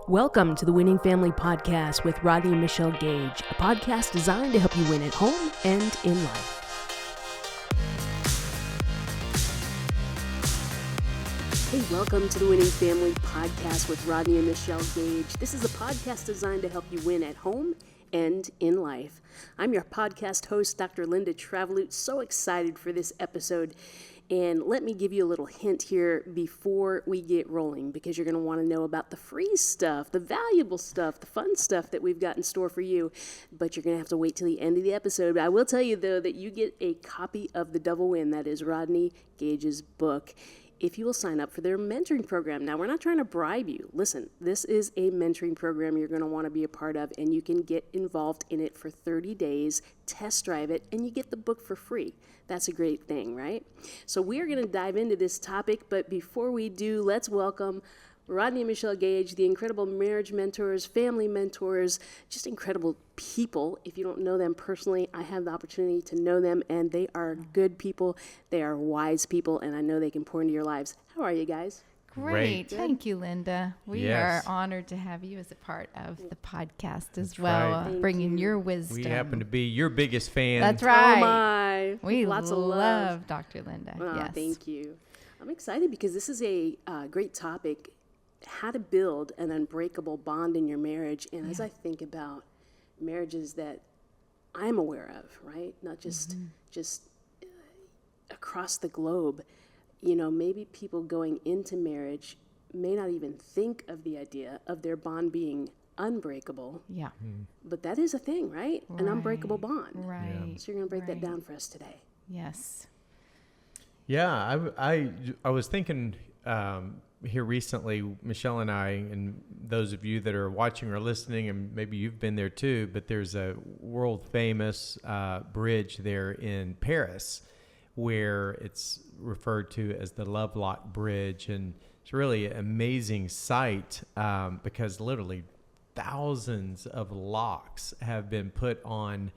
Welcome to the Winning Family Podcast with Rodney Michelle Gage, a podcast designed to help you win at home and in life. Hey, welcome to the Winning Family Podcast with Rodney and Michelle Gage. This is a podcast designed to help you win at home and in life. I'm your podcast host, Dr. Linda Travelute. So excited for this episode. And let me give you a little hint here before we get rolling, because you're going to want to know about the free stuff, the valuable stuff, the fun stuff that we've got in store for you. But you're going to have to wait till the end of the episode. But I will tell you, though, that you get a copy of The Double Win. That is Rodney Gage's book, if you will sign up for their mentoring program. Now, we're not trying to bribe you. Listen, this is a mentoring program you're going to want to be a part of, and you can get involved in it for 30 days, test drive it, and you get the book for free. That's a great thing, right? So we are going to dive into this topic, but before we do, let's welcome Rodney and Michelle Gage, the incredible marriage mentors, family mentors, just incredible people. If you don't know them personally, I have the opportunity to know them, and they are good people. They are wise people, and I know they can pour into your lives. How are you guys? Great. Thank you, Linda. We are honored to have you as a part of the podcast as well, bringing your wisdom. We happen to be your biggest fan. That's right. Oh, my. We Lots of love Dr. Linda. Yes. Thank you. I'm excited because this is a great topic, how to build an unbreakable bond in your marriage. And as I think about marriages that I'm aware of, right, not just across the globe, you know, maybe people going into marriage may not even think of the idea of their bond being unbreakable. Yeah. But that is a thing, right? An unbreakable bond. Right. Yeah. So you're going to break that down for us today. Yes. Yeah, I was thinking here recently, Michelle and I, and those of you that are watching or listening, and maybe you've been there too, but there's a world famous bridge there in Paris where it's referred to as the Lovelock Bridge. And it's really an amazing sight because literally thousands of locks have been put on,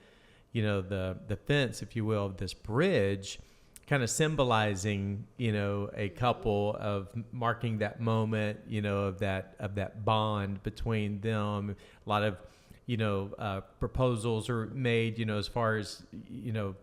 you know, the fence, if you will, of this bridge, kind of symbolizing, you know, a couple, of marking that moment, you know, of that bond between them. A lot of, you know, proposals are made, you know, as far as, you know,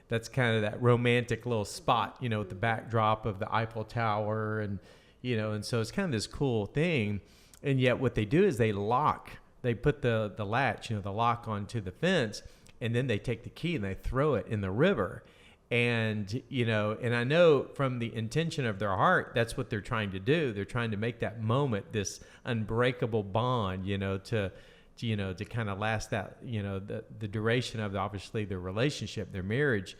that's kind of that romantic little spot, you know, with the backdrop of the Eiffel Tower, and, you know, and so it's kind of this cool thing. And yet what they do is they put the latch, you know, the lock onto the fence, and then they take the key and they throw it in the river. And, you know, and I know from the intention of their heart, that's what they're trying to do. They're trying to make that moment, this unbreakable bond, you know, to kind of last that, you know, the duration of obviously their relationship, their marriage.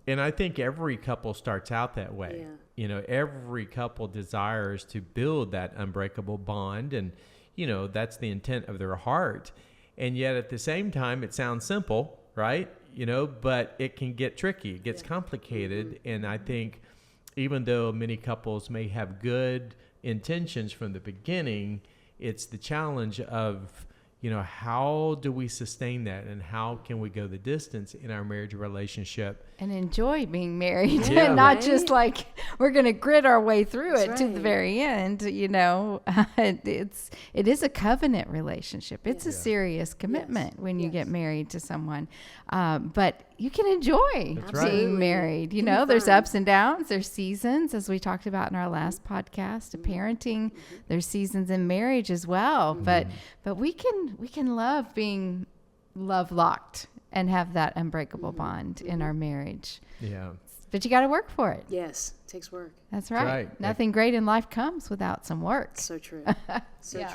And I think every couple starts out that way. Yeah. You know, every couple desires to build that unbreakable bond, and, you know, that's the intent of their heart. And yet at the same time, it sounds simple, right? You know, but it can get tricky. It gets complicated. And I think even though many couples may have good intentions from the beginning, it's the challenge of, you know, how do we sustain that, and how can we go the distance in our marriage relationship and enjoy being married, and not just like we're going to grit our way through it to the very end. You know, it is a covenant relationship. It's a serious commitment when you get married to someone, but you can enjoy being married. You know, there's ups and downs, there's seasons, as we talked about in our last podcast, parenting. There's seasons in marriage as well, but we can love being love locked and have that unbreakable bond in our marriage. Yeah. But you got to work for it. Yes. It takes work. That's right. Nothing great in life comes without some work. So true.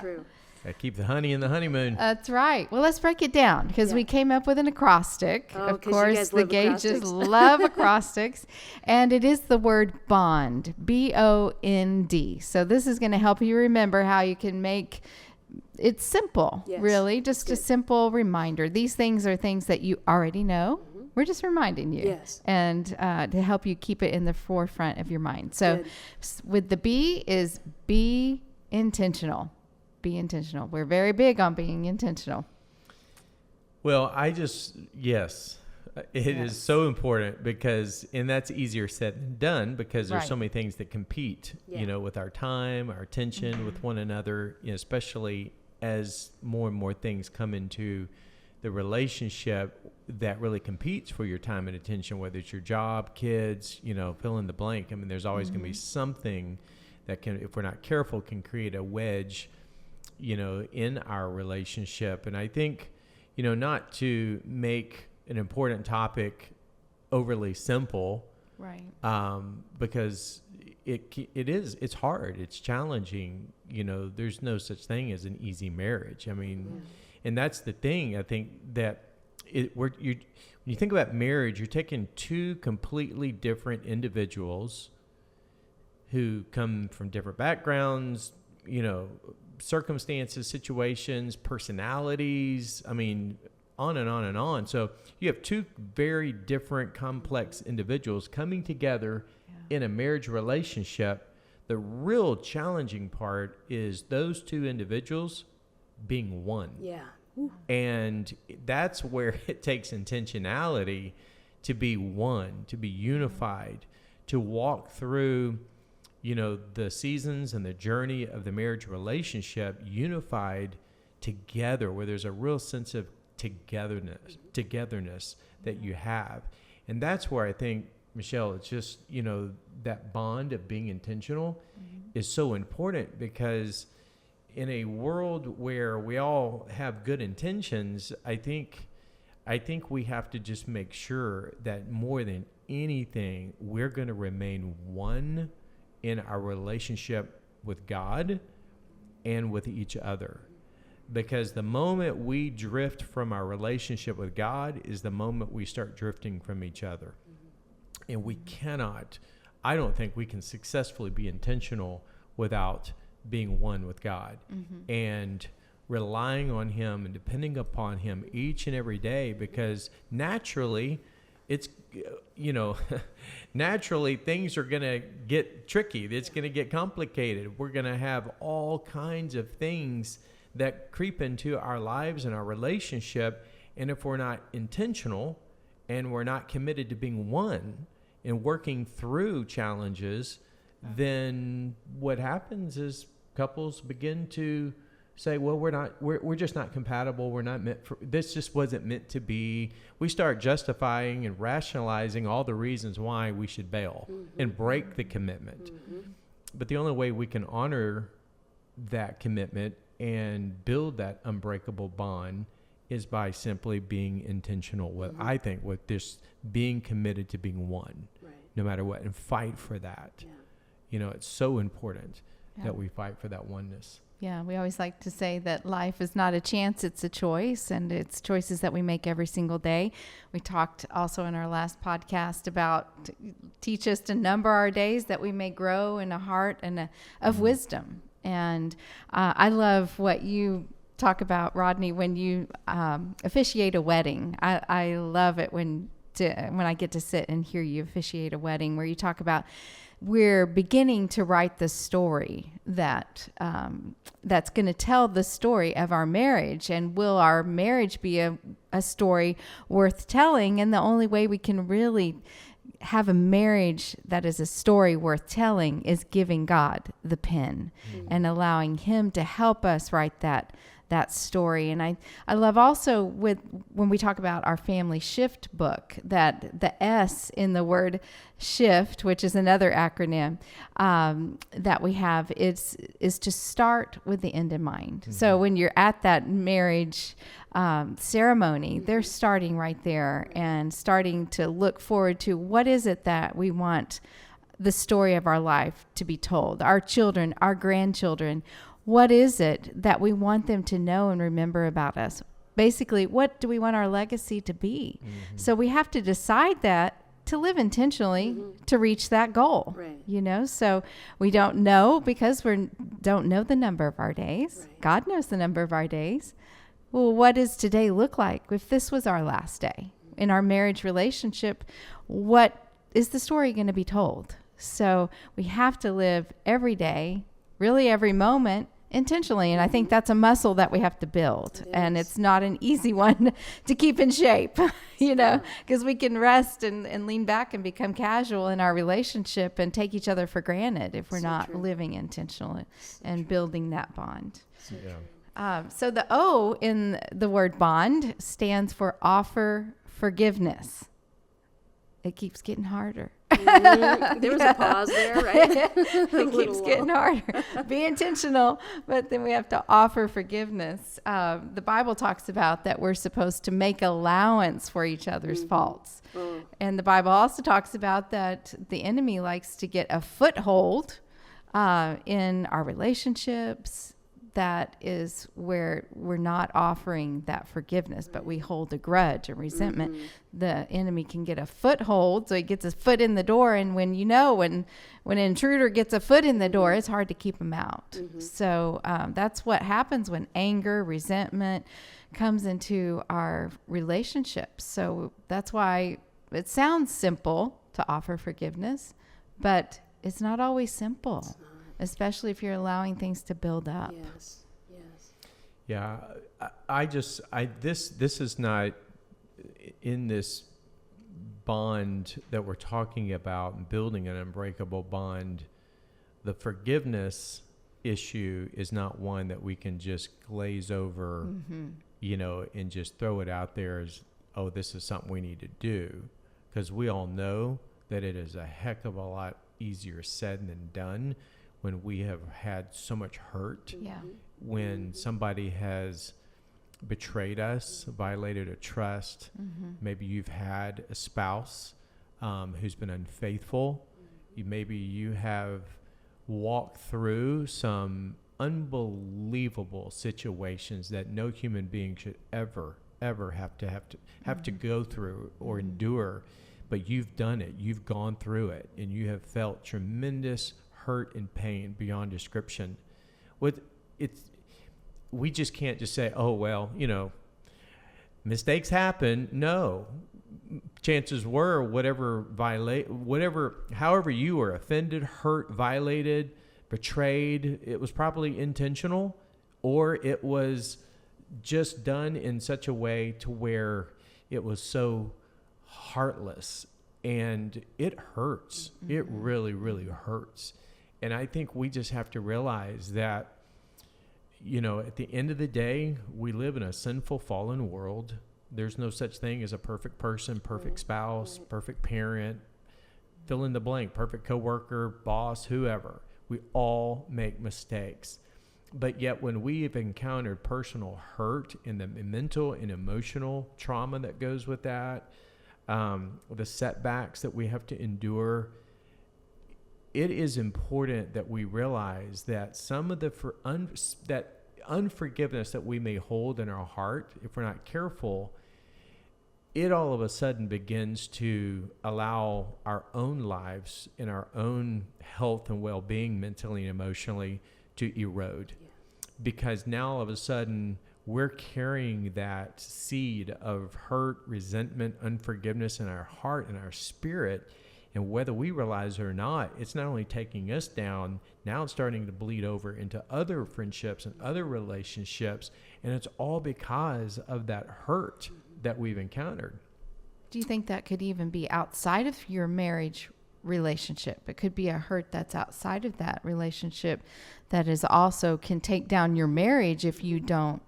True. Gotta keep the honey in the honeymoon. That's right. Well, let's break it down, because we came up with an acrostic. Of course, the Gages love acrostics. And it is the word bond, B-O-N-D. So this is going to help you remember how you can make it's simple, really, just a simple reminder. These things are things that you already know. We're just reminding you, and to help you keep it in the forefront of your mind. So with the B is be intentional. Be intentional. We're very big on being intentional. Well, It is so important and that's easier said than done because there's so many things that compete, with our time, our attention, with one another, especially as more and more things come into the relationship that really competes for your time and attention, whether it's your job, kids, fill in the blank. I mean, there's always going to be something that can, if we're not careful, can create a wedge, in our relationship. And I think, not to make an important topic overly simple, right? Because it's hard, it's challenging. There's no such thing as an easy marriage. I mean, and that's the thing. I think that when you think about marriage, you're taking two completely different individuals who come from different backgrounds, circumstances, situations, personalities. I mean, on and on and on. So you have two very different, complex individuals coming together in a marriage relationship. The real challenging part is those two individuals being one. Yeah. And that's where it takes intentionality to be one, to be unified, to walk through, the seasons and the journey of the marriage relationship unified together, where there's a real sense of togetherness that you have. And that's where I think, Michelle, it's just, that bond of being intentional is so important, because in a world where we all have good intentions, I think we have to just make sure that more than anything, we're going to remain one in our relationship with God and with each other. Because the moment we drift from our relationship with God is the moment we start drifting from each other. And I don't think we can successfully be intentional without being one with God and relying on Him and depending upon Him each and every day, because naturally naturally things are going to get tricky. It's going to get complicated. We're going to have all kinds of things that creep into our lives and our relationship. And if we're not intentional and we're not committed to being one and working through challenges, then what happens is couples begin to say, well, we're just not compatible. We're not meant for, this just wasn't meant to be. We start justifying and rationalizing all the reasons why we should bail and break the commitment. But the only way we can honor that commitment and build that unbreakable bond is by simply being intentional with, I think, with this being committed to being one, no matter what, and fight for that. It's so important that we fight for that oneness. Yeah, we always like to say that life is not a chance, it's a choice, and it's choices that we make every single day. We talked also in our last podcast about teach us to number our days that we may grow in a heart and of wisdom. And I love what you talk about, Rodney, when you officiate a wedding. I love it when I get to sit and hear you officiate a wedding, where you talk about we're beginning to write the story that's going to tell the story of our marriage. And will our marriage be a story worth telling? And the only way we can really have a marriage that is a story worth telling is giving God the pen and allowing Him to help us write that story. And I love also when we talk about our family shift book, that the S in the word shift, which is another acronym that we have, is to start with the end in mind. So when you're at that marriage ceremony, they're starting right there and starting to look forward to what is it that we want the story of our life to be told, our children, our grandchildren. What is it that we want them to know and remember about us? Basically, what do we want our legacy to be? So we have to decide that to live intentionally to reach that goal, so we don't know because we don't know the number of our days. God knows the number of our days. Well, what does today look like if this was our last day in our marriage relationship? What is the story going to be told? So we have to live every day, really every moment, intentionally. And I think that's a muscle that we have to build. And it's not an easy one to keep in shape, because we can rest and lean back and become casual in our relationship and take each other for granted if we're not living intentionally and building that bond. So the O in the word bond stands for offer forgiveness. It keeps getting harder. There was a pause there, right? It keeps getting harder. Be intentional, but then we have to offer forgiveness. The Bible talks about that we're supposed to make allowance for each other's faults. And the Bible also talks about that the enemy likes to get a foothold in our relationships. That is where we're not offering that forgiveness, but we hold a grudge and resentment. The enemy can get a foothold, so he gets his foot in the door. And when an intruder gets a foot in the door, it's hard to keep him out. So that's what happens when anger, resentment comes into our relationships. So that's why it sounds simple to offer forgiveness, but it's not always simple. Especially if you're allowing things to build up. Yes. Yeah, this is not in this bond that we're talking about, building an unbreakable bond. The forgiveness issue is not one that we can just glaze over, and just throw it out there as, oh, this is something we need to do. Because we all know that it is a heck of a lot easier said than done. When we have had so much hurt, when somebody has betrayed us, violated a trust, maybe you've had a spouse who's been unfaithful, maybe you have walked through some unbelievable situations that no human being should ever have to go through or endure, but you've done it, you've gone through it, and you have felt tremendous hurt and pain beyond description. We just can't just say, oh, well, mistakes happen. No, chances were however you were offended, hurt, violated, betrayed, it was probably intentional, or it was just done in such a way to where it was so heartless, and it hurts. It really, really hurts. And I think we just have to realize that, at the end of the day, we live in a sinful, fallen world. There's no such thing as a perfect person, perfect spouse, perfect parent, fill in the blank, perfect coworker, boss, whoever. We all make mistakes. But yet when we've encountered personal hurt and the mental and emotional trauma that goes with that, the setbacks that we have to endure, it is important that we realize that some of that unforgiveness that we may hold in our heart, if we're not careful, it all of a sudden begins to allow our own lives and our own health and well-being mentally and emotionally to erode. Because now all of a sudden we're carrying that seed of hurt, resentment, unforgiveness in our heart and our spirit. And whether we realize it or not, it's not only taking us down, now it's starting to bleed over into other friendships and other relationships. And it's all because of that hurt that we've encountered. Do you think that could even be outside of your marriage relationship? It could be a hurt that's outside of that relationship that is also can take down your marriage if you don't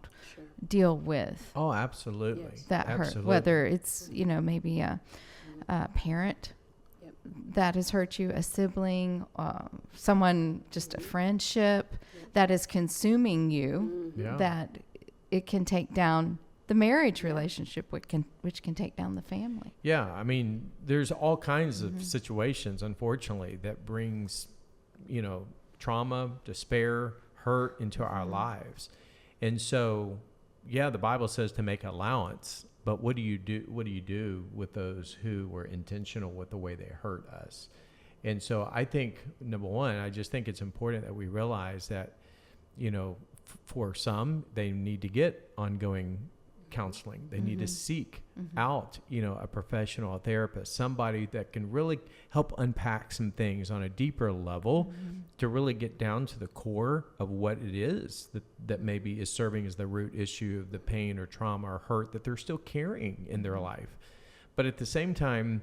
deal with that hurt. Whether it's, maybe a parent that has hurt you, a sibling, someone, just a friendship that is consuming you, that it can take down the marriage relationship, which can take down the family. Yeah, I mean, there's all kinds of situations, unfortunately, that brings, trauma, despair, hurt into our lives. And so, the Bible says to make allowance. But what do you do? What do you do with those who were intentional with the way they hurt us? And so I think, number one, I just think it's important that we realize that, for some, they need to get ongoing counseling. They need to seek out, a professional, a therapist, somebody that can really help unpack some things on a deeper level to really get down to the core of what it is that maybe is serving as the root issue of the pain or trauma or hurt that they're still carrying in their life. But at the same time,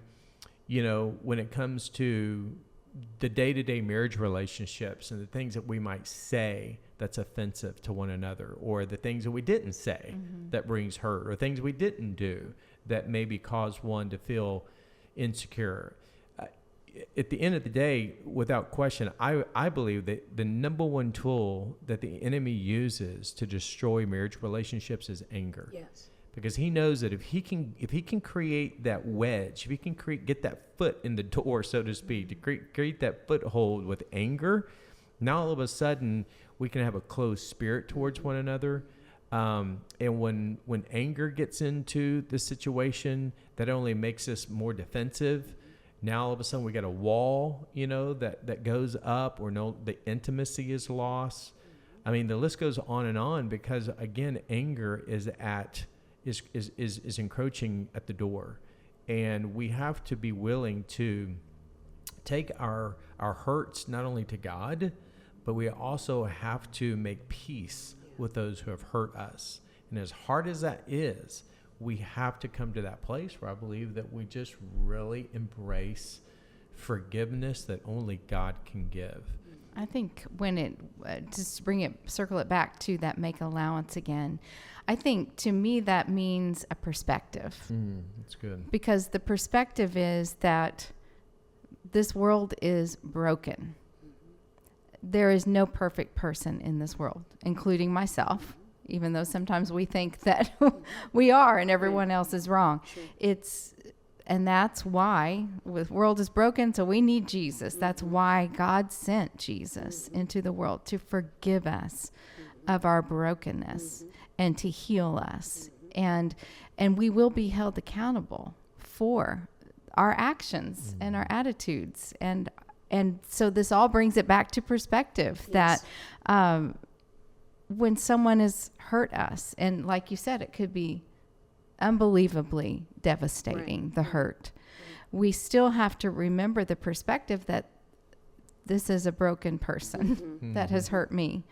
when it comes to the day-to-day marriage relationships and the things that we might say that's offensive to one another, or the things that we didn't say that brings hurt, or things we didn't do that maybe cause one to feel insecure. At the end of the day, without question, I believe that the number one tool that the enemy uses to destroy marriage relationships is anger. Yes. Because he knows that if he can create that wedge, if he can get that foot in the door, so to speak, to create that foothold with anger, now all of a sudden we can have a closed spirit towards one another. And when anger gets into the situation, that only makes us more defensive. Now all of a sudden we got a wall, that goes up, or the intimacy is lost. I mean, the list goes on because again, anger is encroaching at the door, and we have to be willing to take our hurts not only to God, but we also have to make peace with those who have hurt us. And as hard as that is, we have to come to that place where I believe that we just really embrace forgiveness that only God can give. I think when it, just circle it back to that make allowance again, I think to me that means a perspective. That's good. Because the perspective is that this world is broken. There is no perfect person in this world, including myself, even though sometimes we think that we are and everyone else is wrong. Sure. And that's why the world is broken, so we need Jesus. That's why God sent Jesus into the world, to forgive us of our brokenness and to heal us. And we will be held accountable for our actions and our attitudes. And so this all brings it back to perspective, that when someone has hurt us, and like you said, it could be unbelievably devastating, the hurt. We still have to remember the perspective that this is a broken person that has hurt me,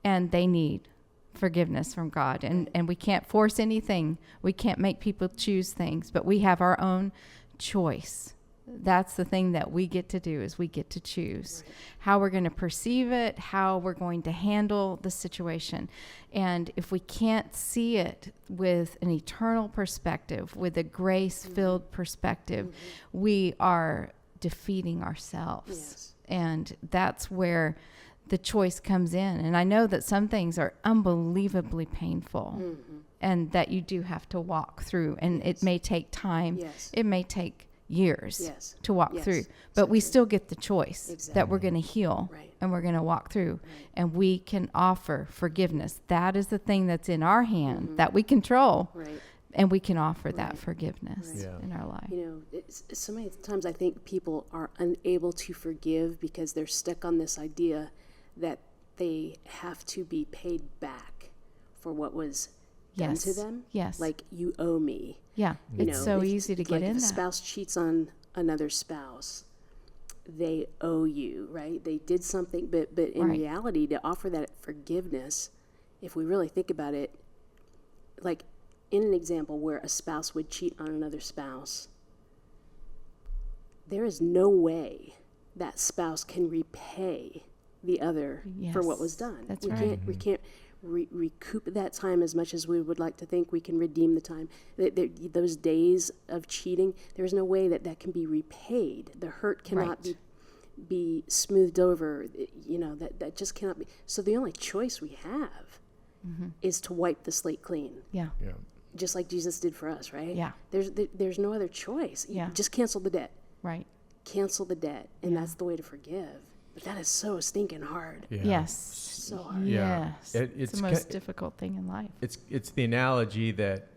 and they need forgiveness from God. And we can't force anything. We can't make people choose things, but we have our own choice. That's the thing that we get to do, is we get to choose how we're going to perceive it, how we're going to handle the situation. And if we can't see it with an eternal perspective, with a grace-filled perspective, we are defeating ourselves. Yes. And that's where the choice comes in. And I know that some things are unbelievably painful and that you do have to walk through. And it may take time. Yes. It may take years to walk through, but we still get the choice that we're going to heal and we're going to walk through, and we can offer forgiveness. That is the thing that's in our hand that we control, and we can offer that forgiveness in our life. So many times I think people are unable to forgive because they're stuck on this idea that they have to be paid back for what was done to them. Yes. Like, you owe me. Yeah. It's so easy to get in that. If a spouse cheats on another spouse, they owe you, right? They did something, but in reality, to offer that forgiveness, if we really think about it, like in an example where a spouse would cheat on another spouse, there is no way that spouse can repay the other for what was done. That's We can't recoup that time as much as we would like to think we can redeem the time. Those days of cheating, there's no way that can be repaid. The hurt cannot be smoothed over. That just cannot be. So the only choice we have is to wipe the slate clean. Yeah. Just like Jesus did for us, right? Yeah. There's no other choice. You just cancel the debt. Right. Cancel the debt, and that's the way to forgive. But that is so stinking hard. Yeah. Yes. So hard. Yeah. Yes. It's the most difficult thing in life. It's the analogy that,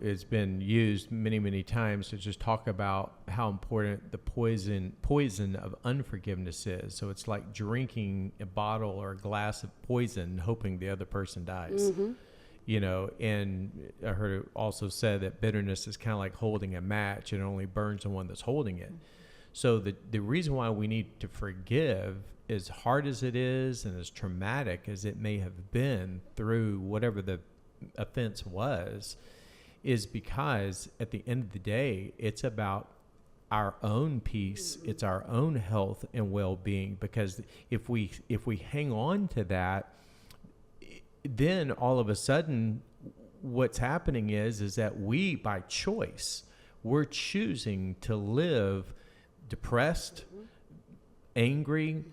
has been used many, many times to just talk about how important the poison of unforgiveness is. So it's like drinking a bottle or a glass of poison, hoping the other person dies. and I heard it also said that bitterness is kind of like holding a match. It only burns the one that's holding it. So the reason why we need to forgive, as hard as it is and as traumatic as it may have been through whatever the offense was, is because at the end of the day, it's about our own peace. It's our own health and well-being, because if we hang on to that, then all of a sudden what's happening is that we, by choice, we're choosing to live depressed, angry,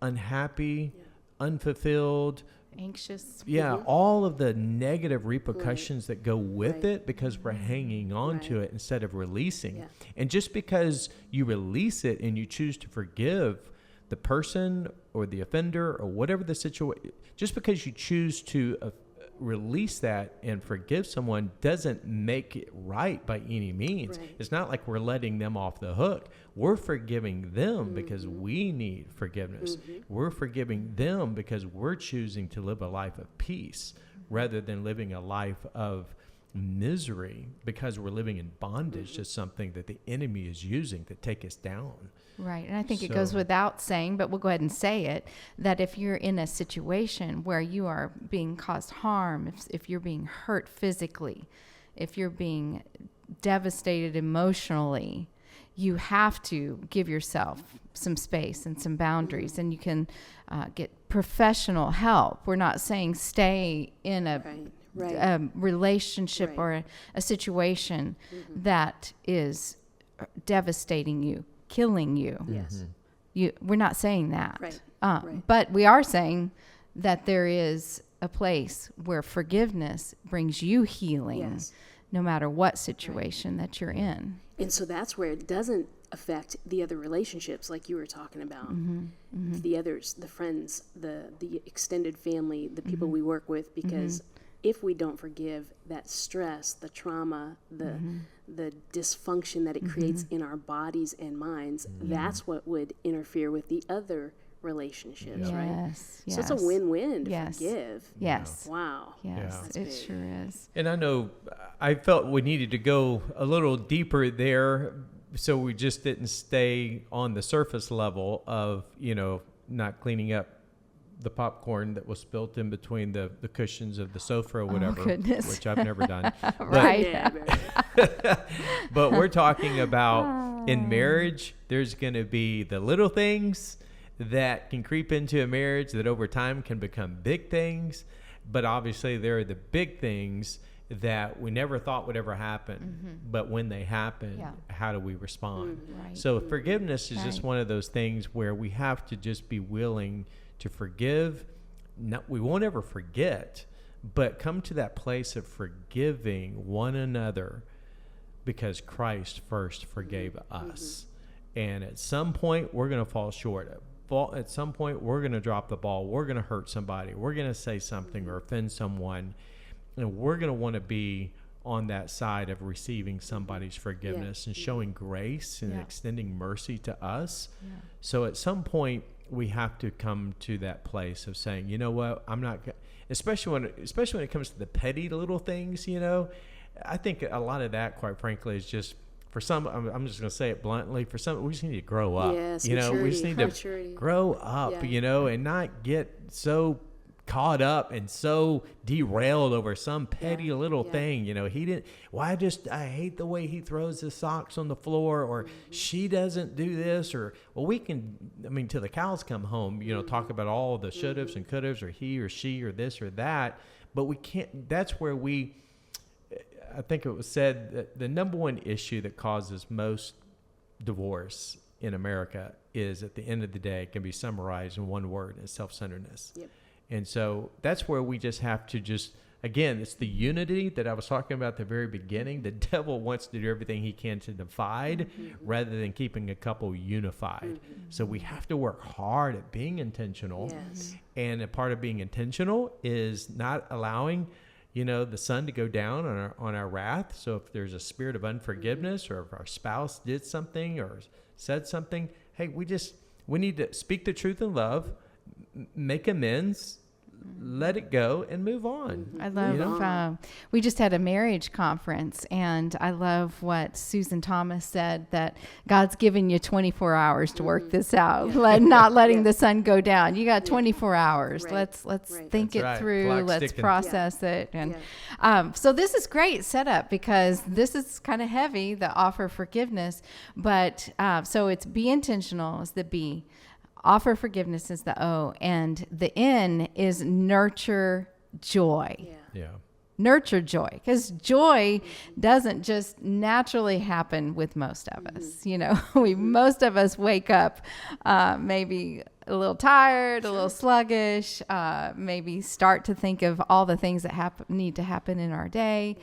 unhappy, unfulfilled, anxious. All of the negative repercussions that go with it, because we're hanging on to it instead of releasing. And just because you release it and you choose to forgive the person or the offender or whatever the situation, just because you choose to release that and forgive someone doesn't make it right by any means. It's not like we're letting them off the hook. We're forgiving them because we need forgiveness. We're forgiving them because we're choosing to live a life of peace rather than living a life of misery, because we're living in bondage to something that the enemy is using to take us down. Right. And I think it goes without saying, but we'll go ahead and say it, that if you're in a situation where you are being caused harm, if you're being hurt physically, if you're being devastated emotionally, you have to give yourself some space and some boundaries, and you can get professional help. We're not saying stay in a relationship or a situation that is devastating you, killing you. Yes. We're not saying that. But we are saying that there is a place where forgiveness brings you healing, no matter what situation that you're in. And so that's where it doesn't affect the other relationships like you were talking about. The others, the friends, the extended family, the people we work with, because if we don't forgive, that stress, the trauma, the dysfunction that it creates in our bodies and minds, that's what would interfere with the other relationships, right? So it's a win-win to forgive. Wow. It sure is. And I know I felt we needed to go a little deeper there, so we just didn't stay on the surface level of, not cleaning up the popcorn that was spilt in between the cushions of the sofa or whatever, which I've never done. But we're talking about in marriage, there's going to be the little things that can creep into a marriage that over time can become big things. But obviously there are the big things that we never thought would ever happen. But when they happen, how do we respond? So forgiveness is just one of those things where we have to just be willing to forgive. We won't ever forget, but come to that place of forgiving one another because Christ first forgave us. And at some point, we're going to fall short. At some point, we're going to drop the ball. We're going to hurt somebody. We're going to say something or offend someone. And we're going to want to be on that side of receiving somebody's forgiveness and showing grace and extending mercy to us. So at some point, we have to come to that place of saying, you know what, I'm not, especially when it comes to the petty little things, I think a lot of that, quite frankly, is just, for some, I'm just going to say it bluntly, for some, we just need to grow up. We just need to grow up, and not get so caught up and so derailed over some petty little thing. He didn't, I hate the way he throws his socks on the floor, or she doesn't do this, or, well, we can, till the cows come home, talk about all the should-haves and could-haves, or he or she or this or that, but we can't, that's where I think it was said that the number one issue that causes most divorce in America is, at the end of the day, it can be summarized in one word, and self-centeredness. And so that's where we just have to again, it's the unity that I was talking about at the very beginning. The devil wants to do everything he can to divide rather than keeping a couple unified. So we have to work hard at being intentional. And a part of being intentional is not allowing, the sun to go down on our wrath. So if there's a spirit of unforgiveness, or if our spouse did something or said something, hey, we need to speak the truth in love, make amends, let it go and move on. I love, we just had a marriage conference, and I love what Susan Thomas said, that God's given you 24 hours to work this out, not letting the sun go down. You got 24 hours. Let's think it through. Clock let's sticking. process it. And so this is great setup, because this is kind of heavy, the offer forgiveness, but so it's be intentional is the B. Offer forgiveness is the O, and the N is nurture joy. Yeah. Nurture joy, because joy doesn't just naturally happen with most of us. You know, most of us wake up maybe a little tired, a little sluggish, maybe start to think of all the things that need to happen in our day.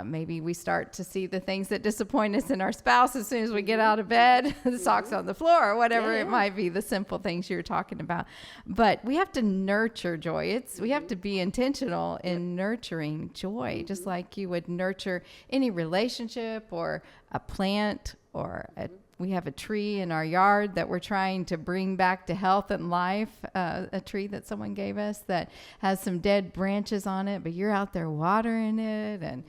Maybe we start to see the things that disappoint us in our spouse as soon as we get out of bed, the socks on the floor, or whatever it might be, the simple things you're talking about. But we have to nurture joy. We have to be intentional in nurturing joy, just like you would nurture any relationship or a plant or we have a tree in our yard that we're trying to bring back to health and life, a tree that someone gave us that has some dead branches on it, but you're out there watering it and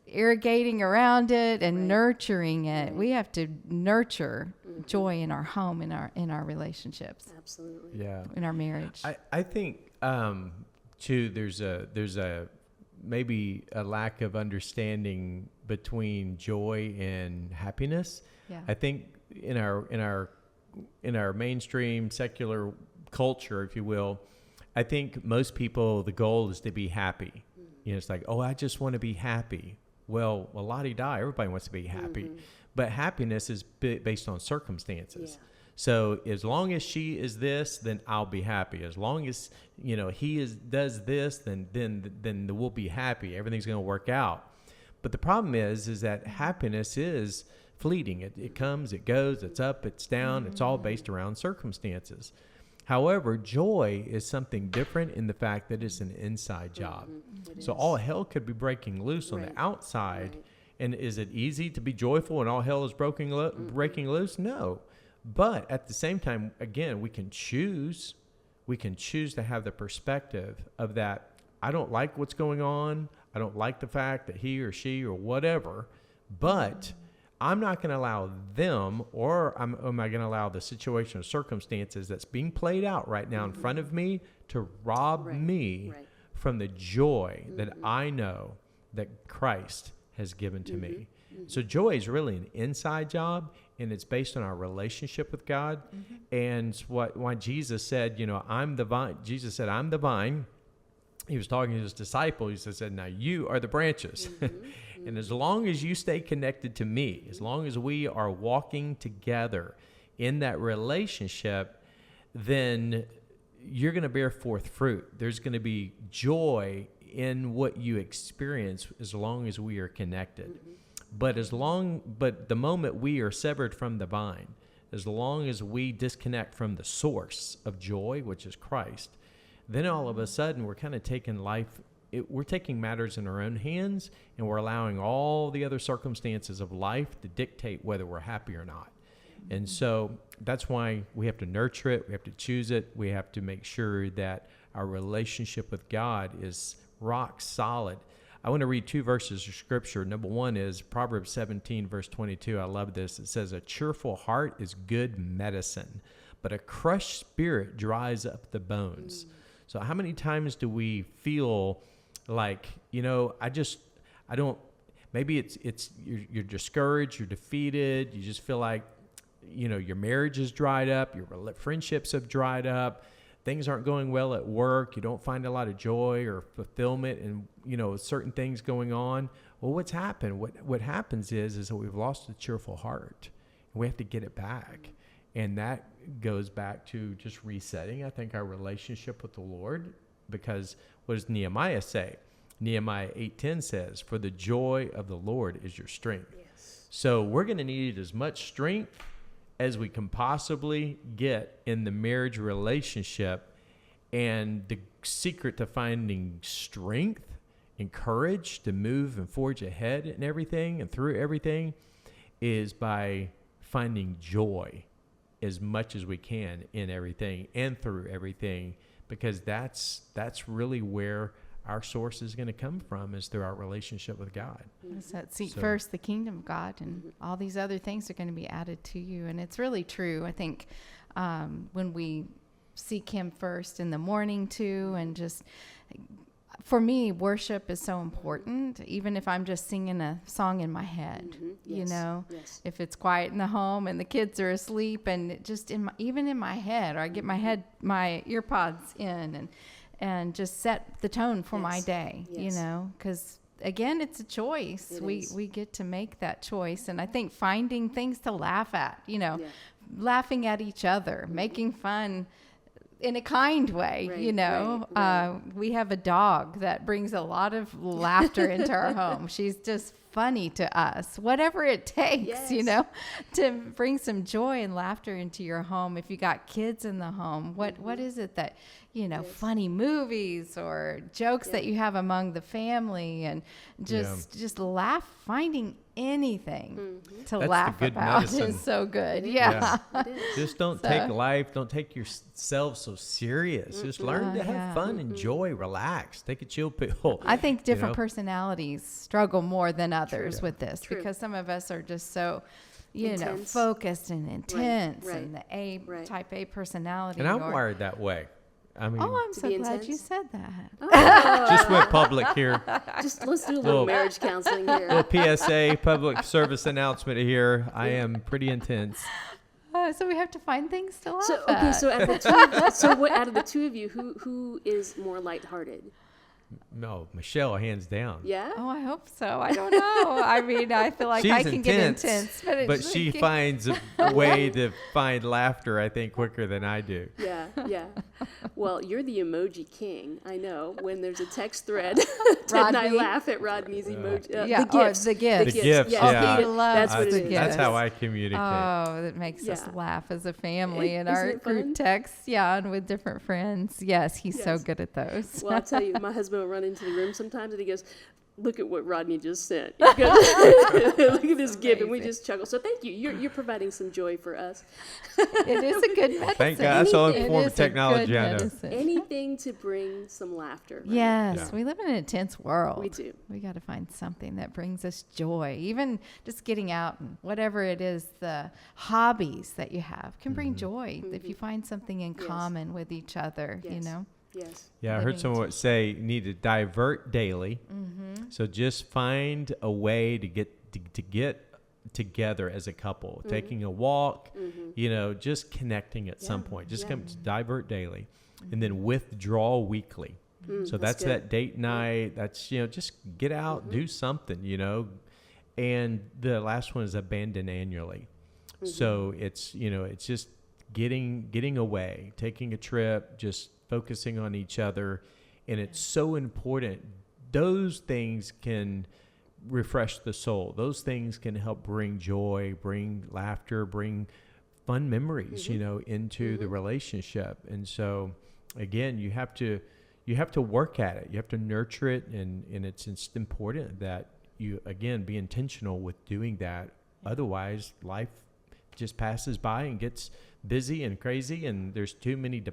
irrigating around it and nurturing it. We have to nurture joy in our home, in our relationships. Absolutely. Yeah. In our marriage. I think, too, there's a maybe a lack of understanding between joy and happiness. Yeah. I think in our mainstream secular culture, if you will, I think most people, the goal is to be happy. You know, it's like, oh, I just want to be happy. Well, la-di-da, everybody wants to be happy. But happiness is based on circumstances. Yeah. So as long as she is this, then I'll be happy. As long as, he does this, then we'll be happy. Everything's going to work out. But the problem is that happiness is fleeting. It comes, it goes, it's up, it's down. It's all based around circumstances. However, joy is something different in the fact that it's an inside job. So all hell could be breaking loose on the outside. And is it easy to be joyful when all hell is breaking loose? No. But at the same time, again, we can choose to have the perspective of that. I don't like what's going on. I don't like the fact that he or she or whatever, but I'm not going to allow them, or am I going to allow the situation or circumstances that's being played out right now in front of me to rob me from the joy that I know that Christ has given to me. So joy is really an inside job, and it's based on our relationship with God. And why Jesus said, I'm the vine. Jesus said, I'm the vine. He was talking to his disciples. He said, now you are the branches. And as long as you stay connected to me, as long as we are walking together in that relationship, then you're going to bear forth fruit. There's going to be joy in what you experience as long as we are connected. But the moment we are severed from the vine, as long as we disconnect from the source of joy, which is Christ, then all of a sudden we're kind of taking we're taking matters in our own hands, and we're allowing all the other circumstances of life to dictate whether we're happy or not. And so that's why we have to nurture it. We have to choose it. We have to make sure that our relationship with God is rock solid. I want to read 2 verses of scripture. Number one is Proverbs 17, verse 22. I love this. It says, a cheerful heart is good medicine, but a crushed spirit dries up the bones. So how many times do we feel like, maybe it's you're discouraged, you're defeated, you just feel like, your marriage is dried up, your friendships have dried up, things aren't going well at work, you don't find a lot of joy or fulfillment and, certain things going on. Well, what's happened? What happens is that we've lost a cheerful heart, and we have to get it back. And that goes back to just resetting, I think, our relationship with the Lord, because what does Nehemiah say? Nehemiah 8:10 says, for the joy of the Lord is your strength. Yes. So we're going to need as much strength as we can possibly get in the marriage relationship. And the secret to finding strength and courage to move and forge ahead and everything and through everything is by finding joy as much as we can in everything and through everything, because that's really where our source is going to come from, is through our relationship with God. So seek first the kingdom of God, and all these other things are going to be added to you. And it's really true. I think when we seek him first in the morning too, and just, for me, worship is so important. Even if I'm just singing a song in my head, if it's quiet in the home and the kids are asleep, and just even in my head, or I get my ear pods in, and just set the tone for my day, because again, it's a choice. We get to make that choice. And I think finding things to laugh at, laughing at each other, making fun in a kind way, we have a dog that brings a lot of laughter into our home. She's just funny to us, whatever it takes, to bring some joy and laughter into your home. If you got kids in the home, what is it that, funny movies or jokes that you have among the family, and just laugh, finding anything to laugh about medicine. Is so good. Just don't take yourself so serious. Just learn to have fun, enjoy, relax, take a chill pill. I think different personalities struggle more than others with this, because some of us are just so focused and intense, and the type A personality. And I'm wired that way. I mean, I'm so glad you said that. Just went public here. Let's do a little marriage counseling here. Little PSA, public service announcement here. I am pretty intense. So we have to find things to laugh at. Okay, so out of the two of you, who is more lighthearted? No, Michelle, hands down. Yeah? Oh, I hope so. I don't know. I mean, I feel like I can get intense. But she finds a way to find laughter, I think, quicker than I do. Yeah. Well, you're the emoji king. I know. When there's a text thread, Ted and I laugh at Rodney's emoji. The gifts. The gifts, He loves that's what it is. That's how I communicate. Oh, that makes us laugh as a family in our group texts. Yeah, and with different friends. Yes, he's so good at those. Well, I'll tell you, my husband will run into the room sometimes and he goes, "Look at what Rodney just sent." Look at this gift, and we just chuckle. So thank you. You're providing some joy for us. It is a good medicine. Thank God. That's all form of technology I know. Anything to bring some laughter. Right? Yes, we live in an intense world. We do. We got to find something that brings us joy. Even just getting out and whatever it is, the hobbies that you have can bring joy if you find something in common with each other. Yes. Yeah, I heard someone say you need to divert daily. So just find a way to get together as a couple, taking a walk, just connecting at some point. Just come to divert daily, and then withdraw weekly. So that's that date night. That's just get out, do something. And the last one is abandon annually. So it's it's just getting away, taking a trip, just focusing on each other. And it's so important. Those things can refresh the soul. Those things can help bring joy, bring laughter, bring fun memories, into the relationship. And so again, you have to work at it. You have to nurture it. And it's important that you, again, be intentional with doing that. Otherwise, life just passes by and gets busy and crazy, and there's too many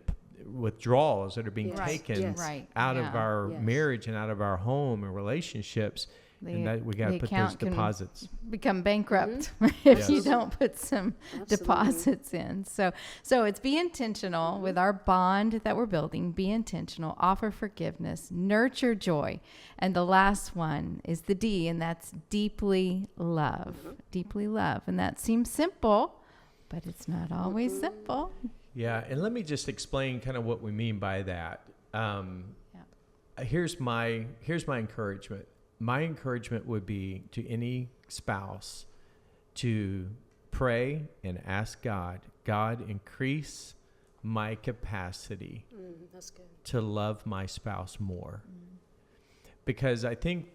withdrawals that are being taken out of our marriage and out of our home and relationships. And that we got to put those deposits. Become bankrupt if you don't put some deposits in. So it's be intentional with our bond that we're building. Be intentional, offer forgiveness, nurture joy. And the last one is the D, and that's deeply love. Deeply love. And that seems simple, but it's not always simple. Yeah, and let me just explain kind of what we mean by that. Here's my encouragement. My encouragement would be to any spouse to pray and ask God, increase my capacity to love my spouse more. Because I think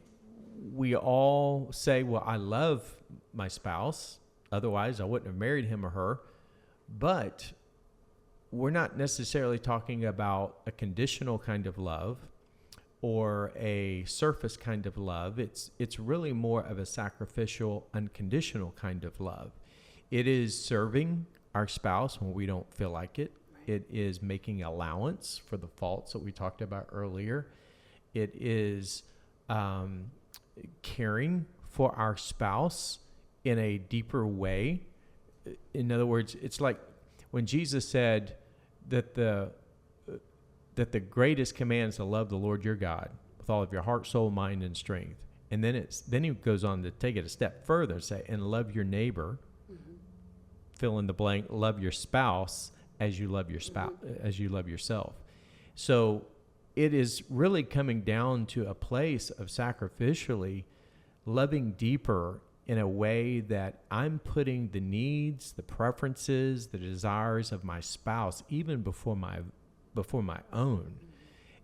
we all say, well, I love my spouse. Otherwise, I wouldn't have married him or her. But we're not necessarily talking about a conditional kind of love or a surface kind of love. It's really more of a sacrificial, unconditional kind of love. It is serving our spouse when we don't feel like it. It is making allowance for the faults that we talked about earlier. It is caring for our spouse in a deeper way. In other words, it's like when Jesus said that the greatest command is to love the Lord your God with all of your heart, soul, mind, and strength. And then he goes on to take it a step further and say, and love your neighbor, fill in the blank, love your spouse as you love your spouse, as you love yourself. So it is really coming down to a place of sacrificially loving deeper in a way that I'm putting the needs, the preferences, the desires of my spouse even before my own.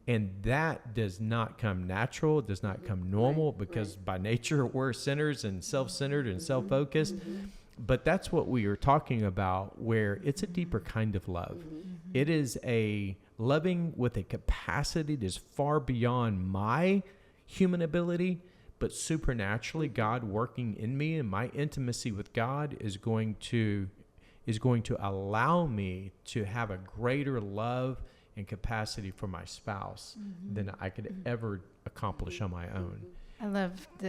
And that does not come natural, does not come normal, because by nature we're sinners and self-centered and self-focused. But that's what we are talking about, where it's a deeper kind of love. It is a loving with a capacity that is far beyond my human ability, but supernaturally God working in me, and my intimacy with God is going to allow me to have a greater love and capacity for my spouse than I could ever accomplish on my own.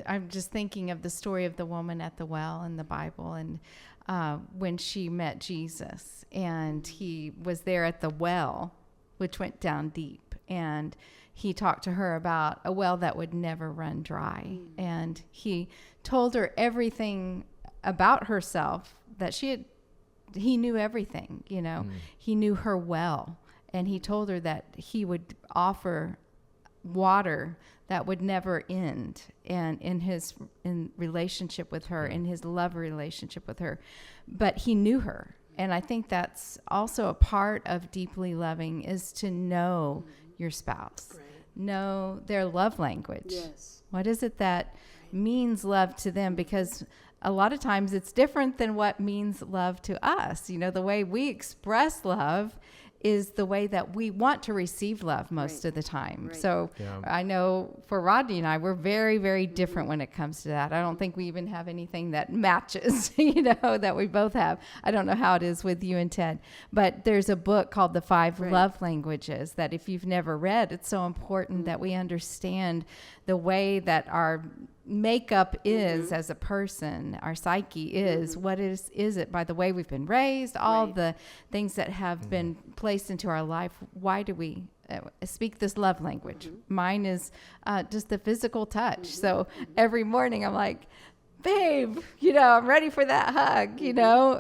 I'm just thinking of the story of the woman at the well in the Bible, and when she met Jesus, and he was there at the well, which went down deep, and he talked to her about a well that would never run dry. And he told her everything about herself that he knew everything, he knew her well. And he told her that he would offer water that would never end, and in relationship with her, in his love relationship with her. But he knew her. And I think that's also a part of deeply loving, is to know your spouse, know their love language. Yes. What is it that means love to them? Because a lot of times it's different than what means love to us. The way we express love is the way that we want to receive love most of the time. So I know for Rodney and I, we're very, very different when it comes to that. I don't think we even have anything that matches, that we both have. I don't know how it is with you and Ted, but there's a book called The 5 Love Languages that if you've never read, it's so important that we understand the way that our makeup is as a person, our psyche is, what is it by the way we've been raised, all the things that have been placed into our life. Why do we speak this love language? Mine is just the physical touch. So every morning I'm like, babe, I'm ready for that hug,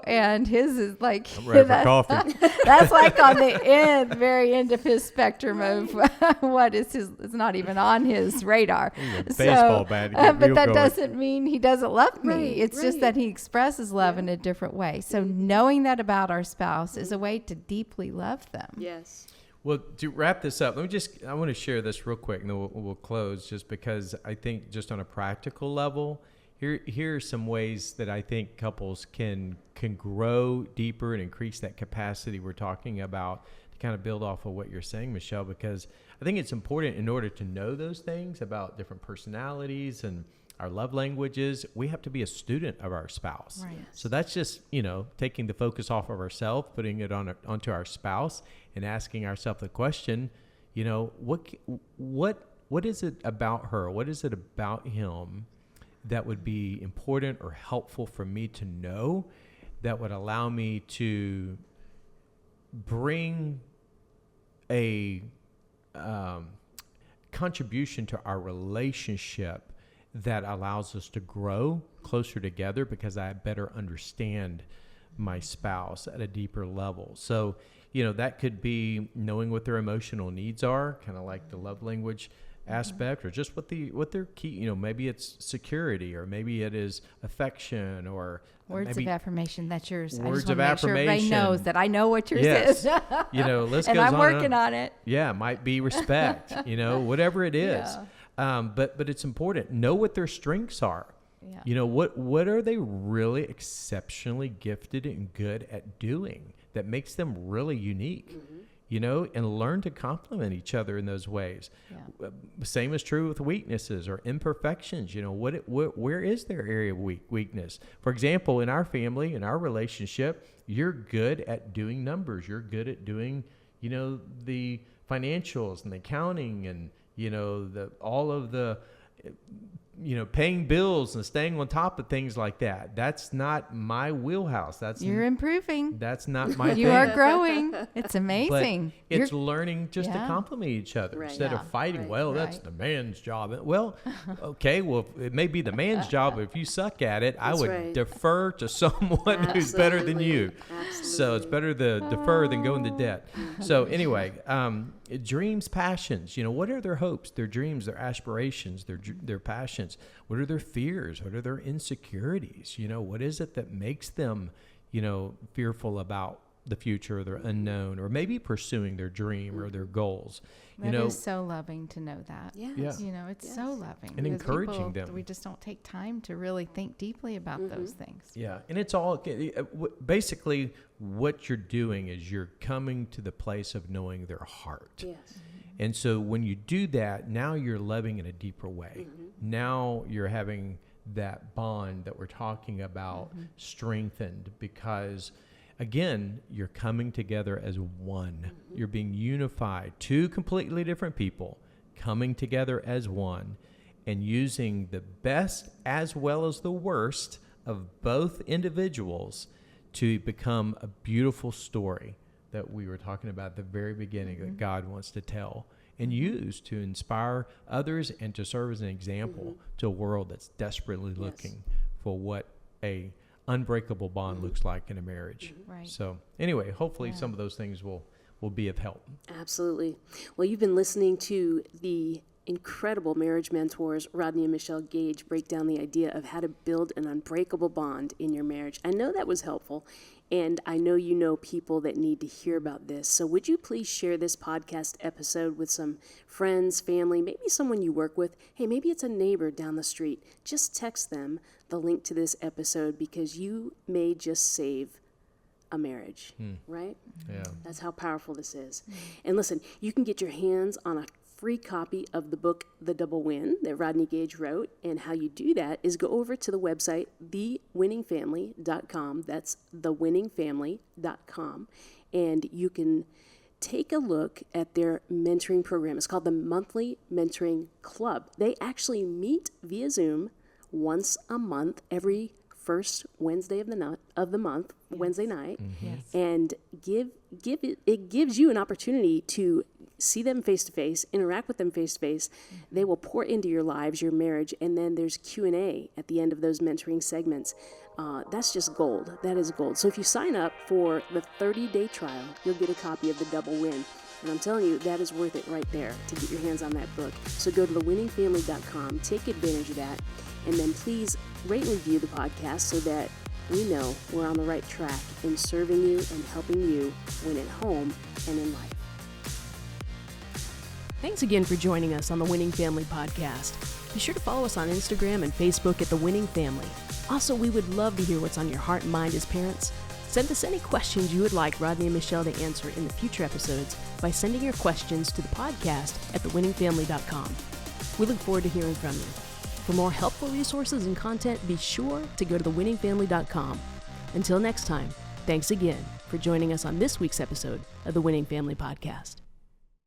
and his is like, I'm ready for coffee. That's like on the very end of his spectrum of what is his, it's not even on his radar. Baseball bat. But that doesn't mean he doesn't love me. It's just that he expresses love in a different way. So knowing that about our spouse is a way to deeply love them. Yes. Well, to wrap this up, I want to share this real quick, and then we'll close, just because I think just on a practical level, Here are some ways that I think couples can grow deeper and increase that capacity we're talking about, to kind of build off of what you're saying, Michelle, because I think it's important, in order to know those things about different personalities and our love languages, we have to be a student of our spouse. Right. So that's just, taking the focus off of ourselves, putting it onto our spouse, and asking ourselves the question, what is it about her? What is it about him that would be important or helpful for me to know, that would allow me to bring a contribution to our relationship that allows us to grow closer together, because I better understand my spouse at a deeper level. So, that could be knowing what their emotional needs are, kind of like the love language aspect, or just what their key, maybe it's security, or maybe it is affection, or words of affirmation. That's yours. Words of affirmation. Sure everybody knows that I know what yours is. List and goes I'm working on it. Yeah, might be respect. Whatever it is. Yeah. But it's important. Know what their strengths are. Yeah. What are they really exceptionally gifted and good at doing that makes them really unique? and learn to compliment each other in those ways. Yeah. Same is true with weaknesses or imperfections. Where is their area of weakness? For example, in our family, in our relationship, you're good at doing numbers. You're good at doing, the financials and the accounting and, all of the, paying bills and staying on top of things like that. That's not my wheelhouse. You're improving. That's not my You thing. are growing. It's amazing. But it's learning just to Yeah. compliment each other Right. instead Yeah. of fighting. Right. Well, that's the man's job. Well, okay. Well, it may be the man's job, but if you suck at it, I That's would right. defer to someone who's better than you. Absolutely. So it's better to defer than go into debt. So anyway, dreams, passions. What are their hopes, their dreams, their aspirations, their passions? What are their fears? What are their insecurities? What is it that makes them, fearful about the future or the unknown, or maybe pursuing their dream or their goals? That is so loving to know that. Yes. Yeah. It's so loving. And because encouraging them. We just don't take time to really think deeply about those things. Yeah, and it's all basically what you're doing is you're coming to the place of knowing their heart. Yes. And so when you do that, now you're loving in a deeper way. Now you're having that bond that we're talking about strengthened because, again, you're coming together as one. You're being unified. Two completely different people coming together as one and using the best as well as the worst of both individuals to become a beautiful story that we were talking about at the very beginning that God wants to tell and use to inspire others and to serve as an example to a world that's desperately looking for what a unbreakable bond looks like in a marriage. Right. So anyway, hopefully some of those things will be of help. Absolutely. Well, you've been listening to the incredible marriage mentors, Rodney and Michelle Gage, break down the idea of how to build an unbreakable bond in your marriage. I know that was helpful, and I know you know people that need to hear about this. So would you please share this podcast episode with some friends, family, maybe someone you work with? Hey, maybe it's a neighbor down the street. Just text them the link to this episode because you may just save a marriage, right? Yeah. That's how powerful this is. And listen, you can get your hands on a free copy of the book, The Double Win, that Rodney Gage wrote. And how you do that is go over to the website, thewinningfamily.com. That's thewinningfamily.com. And you can take a look at their mentoring program. It's called the Monthly Mentoring Club. They actually meet via Zoom once a month, every first Wednesday of the month, Wednesday night, Yes. and it gives you an opportunity to see them face to face, interact with them face to face. They will pour into your lives, your marriage, and then there's Q&A at the end of those mentoring segments. That's just gold. That is gold. So if you sign up for the 30-day trial, you'll get a copy of The Double Win. And I'm telling you, that is worth it right there to get your hands on that book. So go to thewinningfamily.com, take advantage of that, and then please rate and review the podcast so that we know we're on the right track in serving you and helping you win at home and in life. Thanks again for joining us on the Winning Family Podcast. Be sure to follow us on Instagram and Facebook at The Winning Family. Also, we would love to hear what's on your heart and mind as parents. Send us any questions you would like Rodney and Michelle to answer in the future episodes by sending your questions to the podcast at thewinningfamily.com. We look forward to hearing from you. For more helpful resources and content, be sure to go to thewinningfamily.com. Until next time, thanks again for joining us on this week's episode of the Winning Family Podcast.